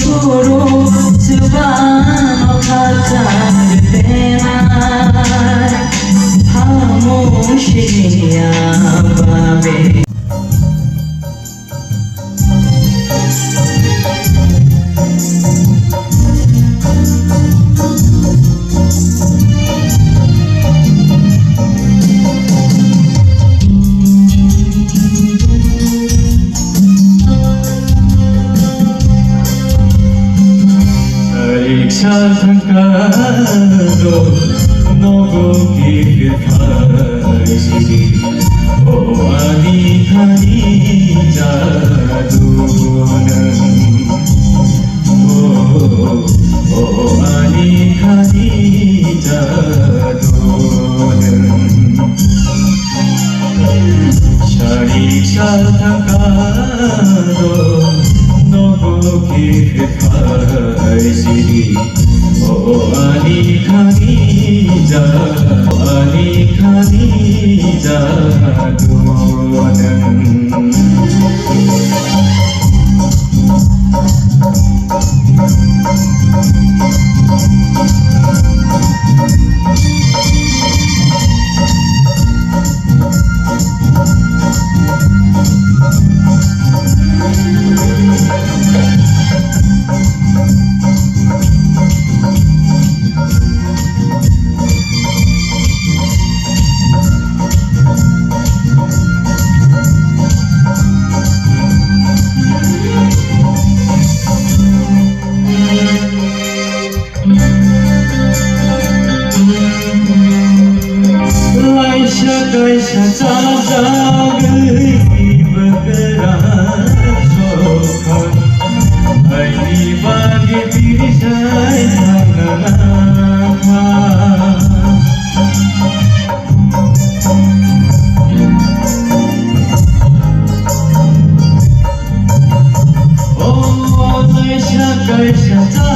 गुरु जुबानों का चार देना खामोशियाँ बाबे Saltangado nogo kifaysi o ani khani jadunan o ani khani jadunan shari saltangado nogo kifaysi Oh, Ali Khadija, Ali Khadija, Dunan. कैसा चाचा गई बकरा सोखा अली बागे पिसाई खाना खा ओ कैसा